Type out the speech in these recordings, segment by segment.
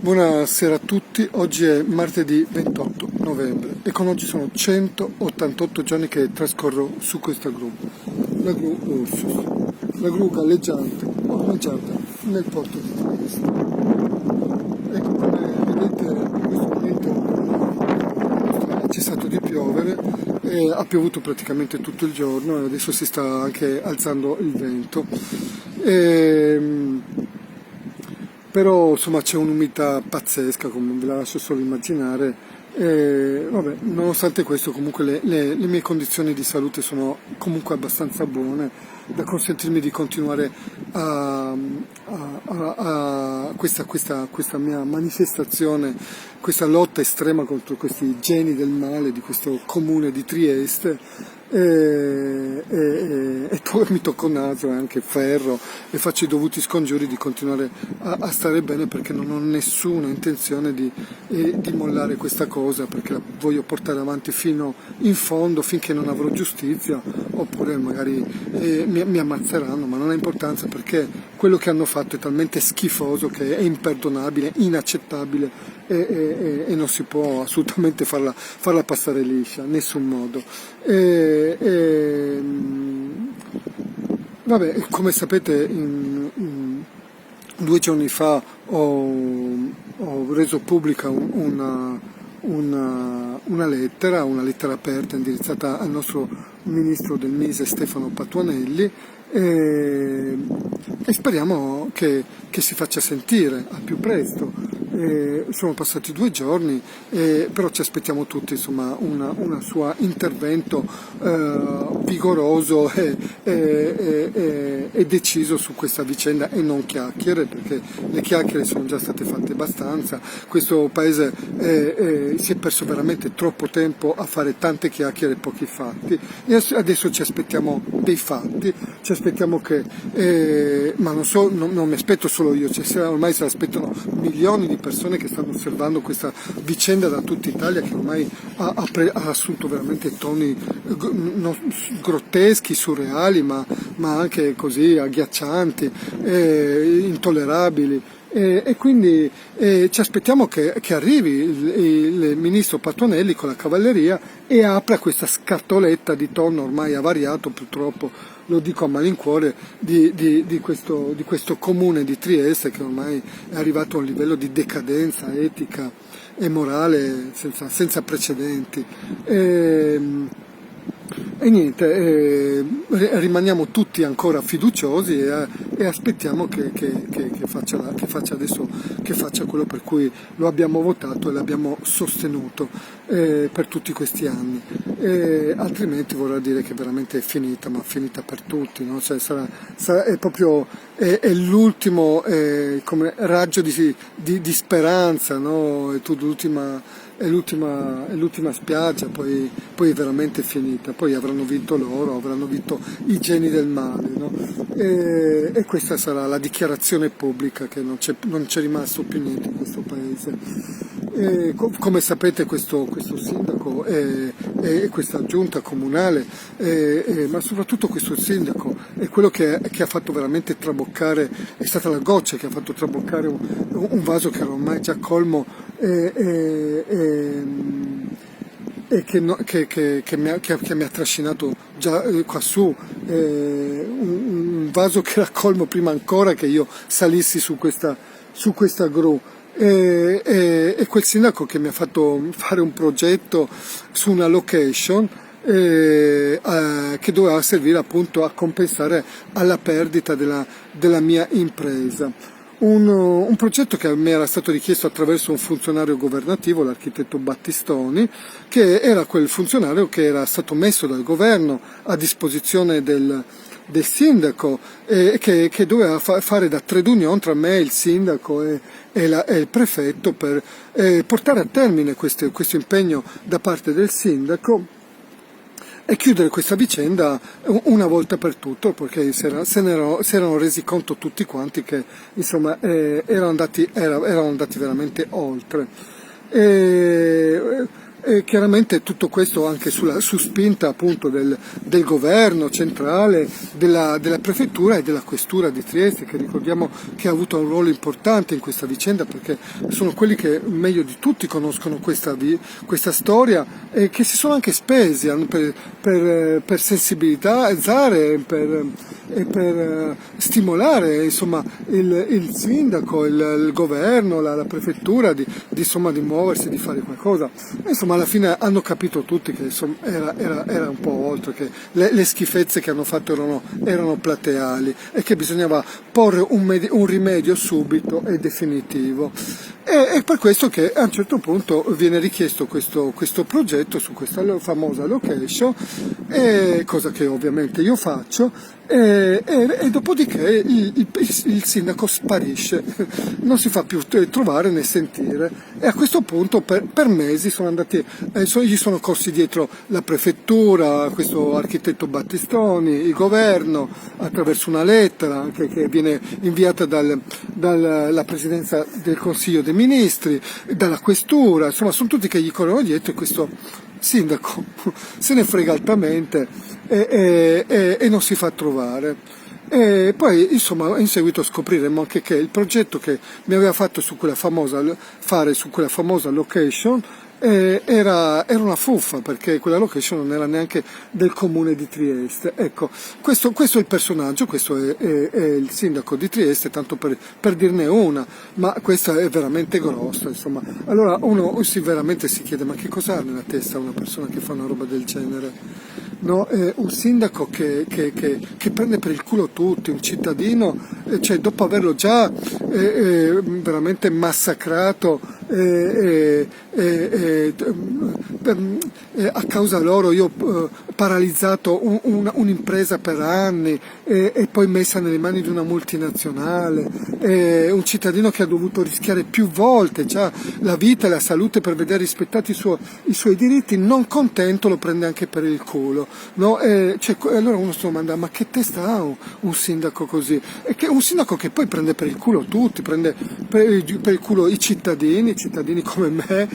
Buonasera a tutti, oggi è martedì 28 novembre e con oggi sono 188 giorni che trascorro su questa gru, la gru Ursus, la gru galleggiante ormeggiata nel porto di Trieste. Ecco, come vedete in questo momento ha cessato di piovere e ha piovuto praticamente tutto il giorno e adesso si sta anche alzando il vento. Però insomma c'è un'umidità pazzesca, come ve la lascio solo immaginare. Vabbè, nonostante questo comunque le mie condizioni di salute sono comunque abbastanza buone da consentirmi di continuare a questa mia manifestazione, questa lotta estrema contro questi geni del male di questo comune di Trieste. Mi tocco il naso e anche ferro e faccio i dovuti scongiuri di continuare a stare bene, perché non ho nessuna intenzione di mollare questa cosa, perché la voglio portare avanti fino in fondo, finché non avrò giustizia, oppure magari mi ammazzeranno, ma non ha importanza, perché quello che hanno fatto è talmente schifoso che è imperdonabile, inaccettabile e non si può assolutamente farla passare liscia, in nessun modo. Vabbè, come sapete, 2 giorni fa ho reso pubblica una lettera aperta indirizzata al nostro ministro del Mise Stefano Patuanelli, e speriamo che si faccia sentire al più presto. Sono passati 2 giorni, però ci aspettiamo tutti insomma un suo intervento vigoroso e deciso su questa vicenda, e non chiacchiere, perché le chiacchiere sono già state fatte abbastanza. Questo paese si è perso veramente troppo tempo a fare tante chiacchiere e pochi fatti, e adesso ci aspettiamo dei fatti, ci aspettiamo ma non mi aspetto solo io, ormai se l'aspettano milioni di persone che stanno osservando questa vicenda da tutta Italia, che ormai ha assunto veramente toni grotteschi, surreali, ma anche così agghiaccianti, intollerabili. E quindi ci aspettiamo che arrivi il ministro Patuanelli con la cavalleria e apra questa scatoletta di tonno ormai avariato, purtroppo, lo dico a malincuore, di questo comune di Trieste, che ormai è arrivato a un livello di decadenza etica e morale senza precedenti. E niente, rimaniamo tutti ancora fiduciosi e aspettiamo che faccia adesso, che faccia quello per cui lo abbiamo votato e l'abbiamo sostenuto per tutti questi anni. Altrimenti vorrà dire che veramente è finita, ma finita per tutti, no? Cioè è proprio è l'ultimo come raggio di speranza, no? È l'ultima spiaggia, poi è veramente finita, poi avranno vinto loro, avranno vinto i geni del male, no? E questa sarà la dichiarazione pubblica, che non c'è rimasto più niente in questo paese. Come sapete, questo sindaco e questa giunta comunale, ma soprattutto questo sindaco, è quello che ha fatto veramente traboccare, è stata la goccia che ha fatto traboccare un vaso che era ormai già colmo, e che mi ha trascinato già qua su, un vaso che era colmo prima ancora che io salissi su questa gru. E quel sindaco che mi ha fatto fare un progetto su una location che doveva servire appunto a compensare alla perdita della mia impresa. Un progetto che mi era stato richiesto attraverso un funzionario governativo, l'architetto Battistoni, che era quel funzionario che era stato messo dal governo a disposizione del sindaco, che doveva fare da trade union tra me, il sindaco e il prefetto, per portare a termine questo impegno da parte del sindaco e chiudere questa vicenda una volta per tutto, perché si erano resi conto tutti quanti che insomma erano andati veramente oltre. chiaramente tutto questo anche su spinta appunto del governo centrale, della prefettura e della questura di Trieste, che ricordiamo che ha avuto un ruolo importante in questa vicenda, perché sono quelli che meglio di tutti conoscono questa storia e che si sono anche spesi per sensibilizzare e per stimolare insomma il sindaco, il governo, la prefettura insomma, di muoversi, di fare qualcosa. Insomma, alla fine hanno capito tutti che insomma, era un po' oltre, che le schifezze che hanno fatto erano plateali e che bisognava porre un rimedio subito e definitivo. È per questo che a un certo punto viene richiesto questo progetto su questa famosa location, cosa che ovviamente io faccio, e dopodiché il sindaco sparisce, non si fa più trovare né sentire, e a questo punto per mesi gli sono corsi dietro la prefettura, questo architetto Battistoni, il governo, attraverso una lettera anche che viene inviata dalla presidenza del Consiglio dei Ministri, dalla questura, insomma sono tutti che gli corrono dietro, e questo sindaco se ne frega altamente e non si fa trovare. E poi insomma in seguito scopriremo anche che il progetto che mi aveva fatto su quella famosa location era una fuffa, perché quella location non era neanche del comune di Trieste. Ecco, questo è il personaggio, questo è il sindaco di Trieste, tanto per dirne una, ma questa è veramente grossa, insomma. Allora uno veramente si chiede: ma che cosa ha nella testa una persona che fa una roba del genere? No, un sindaco che prende per il culo tutti, un cittadino, cioè dopo averlo già veramente massacrato, a causa loro io paralizzato un'impresa per anni e poi messa nelle mani di una multinazionale, un cittadino che ha dovuto rischiare più volte già la vita e la salute per vedere rispettati i suoi diritti, non contento lo prende anche per il culo. No? Allora uno si domanda: ma che testa ha un sindaco così? Un sindaco che poi prende per il culo tutti, prende per il culo i cittadini come me,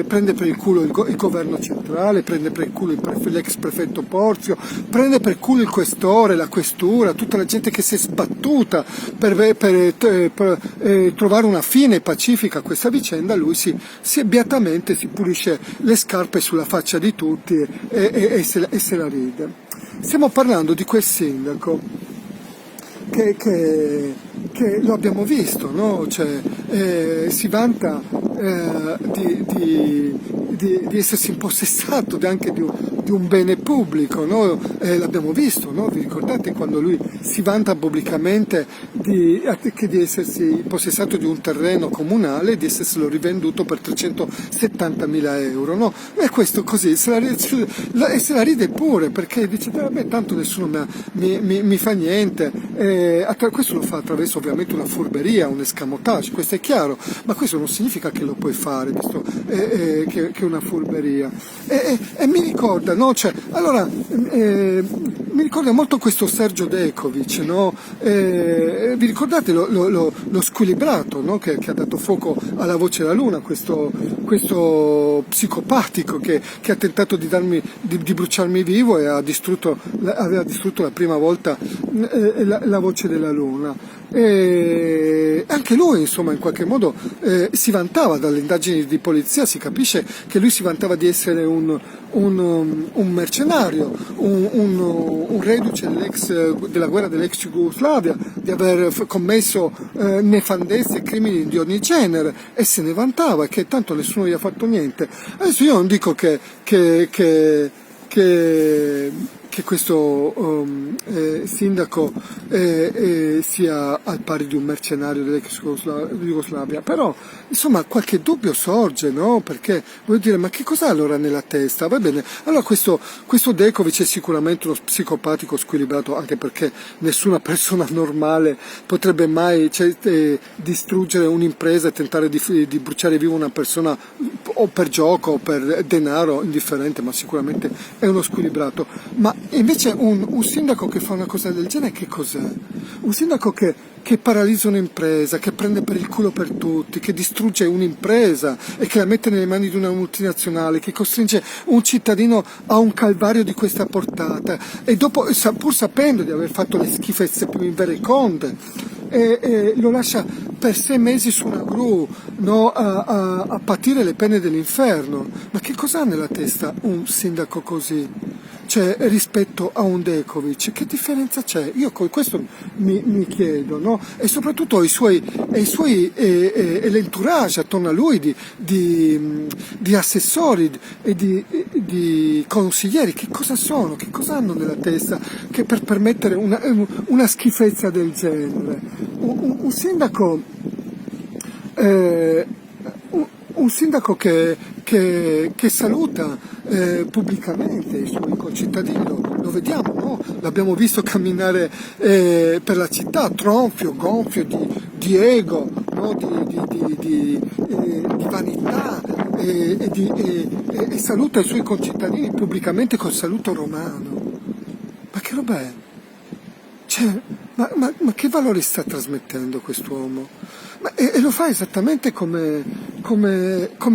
prende per il culo il governo centrale, prende per il culo l'ex prefetto Porzio, prende per il culo il questore, la questura, tutta la gente che si è sbattuta per trovare una fine pacifica a questa vicenda. Lui beatamente si pulisce le scarpe sulla faccia di tutti e se la ride. Stiamo parlando di quel sindaco che lo abbiamo visto, no? Cioè, si vanta di essersi impossessato anche di un bene pubblico, no? L'abbiamo visto, no? Vi ricordate quando lui si vanta pubblicamente di essersi impossessato di un terreno comunale, di esserselo rivenduto per 370.000 euro, no? E questo così se la ride pure, perché dice: vabbè, tanto nessuno mi fa niente. Questo lo fa attraverso ovviamente una furberia, un escamotage, questo è chiaro, ma questo non significa che lo puoi fare, visto che è una furberia. E mi ricorda, no? Mi ricorda molto questo Sergio Dekovic, no? Vi ricordate lo squilibrato, no? che ha dato fuoco alla Voce della Luna, questo psicopatico che ha tentato di bruciarmi vivo e aveva distrutto la prima volta la Voce della Luna. E anche lui, insomma, in qualche modo si vantava dalle indagini di polizia, si capisce che lui si vantava di essere un mercenario, un reduce della guerra dell'ex Jugoslavia, di aver commesso nefandezze e crimini di ogni genere, e se ne vantava, che tanto nessuno gli ha fatto niente. Adesso io non dico che questo sindaco sia al pari di un mercenario dell'ex Jugoslavia, però insomma qualche dubbio sorge, no? Perché voglio dire, ma che cos'ha allora nella testa? Va bene, allora questo Dekovic è sicuramente uno psicopatico squilibrato, anche perché nessuna persona normale potrebbe mai distruggere un'impresa e tentare di bruciare viva una persona o per gioco o per denaro, indifferente, ma sicuramente è uno squilibrato. Ma invece un sindaco che fa una cosa del genere, che cos'è? Un sindaco che paralizza un'impresa, che prende per il culo per tutti, che distrugge un'impresa e che la mette nelle mani di una multinazionale, che costringe un cittadino a un calvario di questa portata e dopo, pur sapendo di aver fatto le schifezze più invereconde, e lo lascia per 6 mesi su una gru, no, a patire le pene dell'inferno. Ma che cosa ha nella testa un sindaco così? Cioè, rispetto a un Dekovic, che differenza c'è? Io questo mi chiedo, no? E soprattutto i suoi e l'entourage attorno a lui di assessori e di consiglieri, che cosa sono? Che cosa hanno nella testa che per permettere una schifezza del genere? Un sindaco eh, un sindaco che saluta pubblicamente i suoi concittadini, lo vediamo, no? L'abbiamo visto camminare per la città, tronfio, gonfio di ego, no? di vanità, e saluta i suoi concittadini pubblicamente col saluto romano. Ma che roba è? Cioè, ma che valori sta trasmettendo quest'uomo? E lo fa esattamente come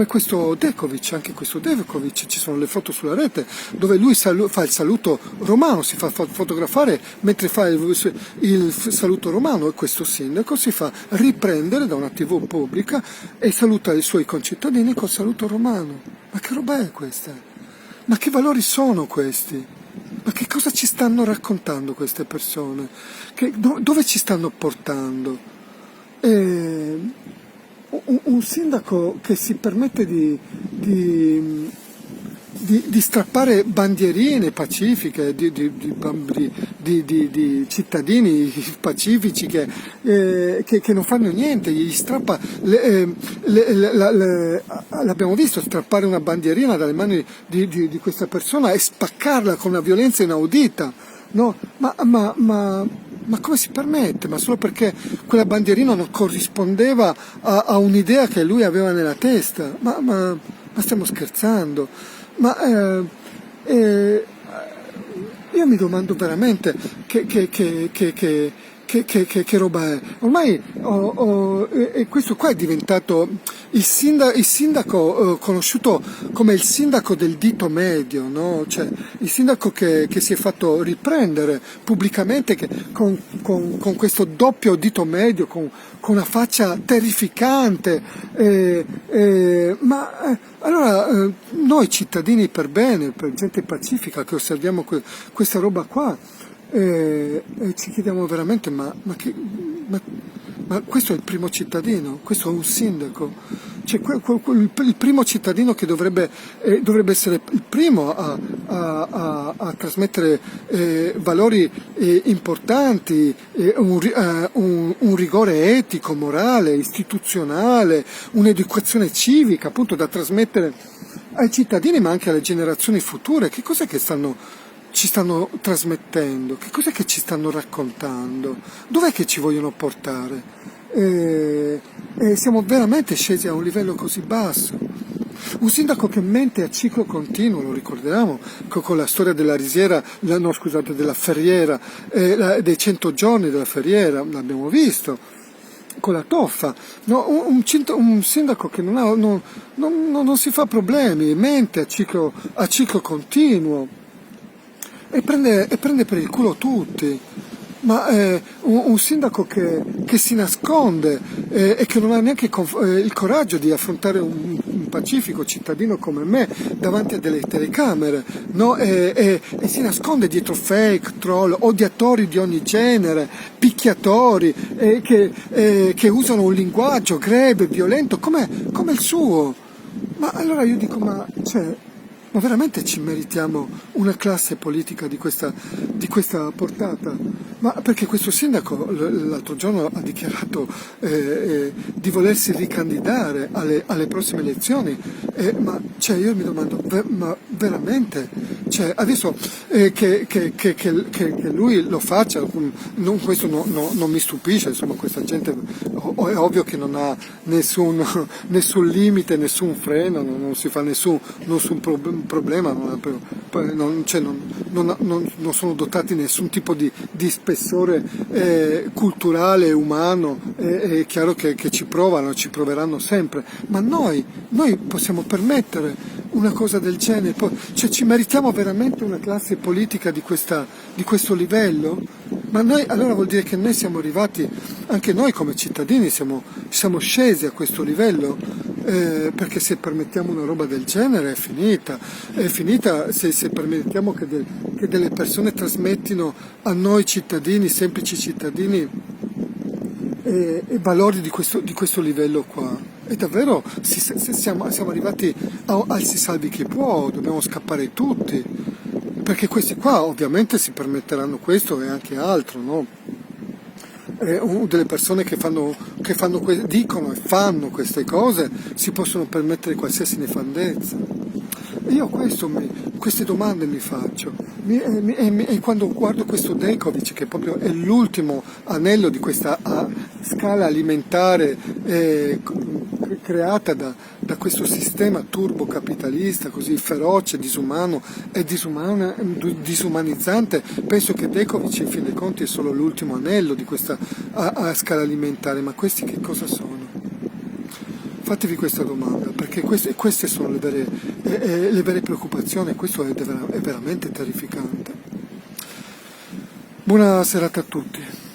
questo Dekovic, anche questo Dekovic, ci sono le foto sulla rete dove lui fa il saluto romano, si fa fotografare mentre fa il saluto romano, e questo sindaco si fa riprendere da una TV pubblica e saluta i suoi concittadini col saluto romano. Ma che roba è questa? Ma che valori sono questi? Ma che cosa ci stanno raccontando queste persone? Dove ci stanno portando? Un sindaco che si permette di strappare bandierine pacifiche di cittadini pacifici che non fanno niente, gli strappa, l'abbiamo visto strappare una bandierina dalle mani di questa persona e spaccarla con una violenza inaudita, no? Ma come si permette? Ma solo perché quella bandierina non corrispondeva a un'idea che lui aveva nella testa? Ma stiamo scherzando? Io mi domando veramente che roba è. Ormai questo qua è diventato il sindaco conosciuto come il sindaco del dito medio, no? Cioè, il sindaco che si è fatto riprendere pubblicamente con questo doppio dito medio, con una faccia terrificante. Allora noi cittadini per bene, per gente pacifica che osserviamo questa roba qua, ci chiediamo veramente, ma questo è il primo cittadino, questo è un sindaco, cioè il primo cittadino che dovrebbe essere il primo a trasmettere valori importanti, un rigore etico, morale, istituzionale, un'educazione civica appunto da trasmettere ai cittadini ma anche alle generazioni future. Che cos'è che ci stanno trasmettendo? Che cos'è che ci stanno raccontando? Dov'è che ci vogliono portare? Siamo veramente scesi a un livello così basso. Un sindaco che mente a ciclo continuo, lo ricordiamo, con la storia della risiera, no scusate, della Ferriera, dei 100 giorni della Ferriera, l'abbiamo visto, con la toffa, no? Un sindaco che non si fa problemi, mente a ciclo continuo e prende per il culo tutti. Ma un sindaco che si nasconde e che non ha neanche il coraggio di affrontare un pacifico cittadino come me davanti a delle telecamere, no? E si nasconde dietro fake, troll, odiatori di ogni genere, picchiatori, che usano un linguaggio greve, violento, come il suo. Ma allora io dico, ma veramente ci meritiamo una classe politica di questa portata? Ma perché questo sindaco l'altro giorno ha dichiarato di volersi ricandidare alle prossime elezioni, io mi domando, ma veramente, cioè, adesso che lui lo faccia, questo non mi stupisce, insomma, questa gente è ovvio che non ha nessun limite, nessun freno, non si fa nessun problema, non sono dotati di nessun tipo di spessore culturale, umano, è chiaro che ci provano, ci proveranno sempre, ma noi possiamo permettere una cosa del genere, cioè ci meritiamo veramente una classe politica di questo livello? Ma noi, allora vuol dire che noi siamo arrivati, anche noi come cittadini siamo scesi a questo livello, perché se permettiamo una roba del genere è finita se permettiamo che delle persone trasmettino a noi cittadini, semplici cittadini, valori di questo livello qua. E davvero siamo arrivati al si salvi chi può, dobbiamo scappare tutti, perché questi qua ovviamente si permetteranno questo e anche altro, no? Delle persone che dicono e fanno queste cose si possono permettere qualsiasi nefandezza. E io queste domande mi faccio. E quando guardo questo Dejkovic, che proprio è l'ultimo anello di questa scala alimentare creata da questo sistema turbocapitalista così feroce, disumano e disumanizzante, penso che Dejkovic in fin dei conti è solo l'ultimo anello di questa scala alimentare, ma questi che cosa sono? Fatevi questa domanda, perché queste sono le vere preoccupazioni, questo è veramente terrificante. Buona serata a tutti.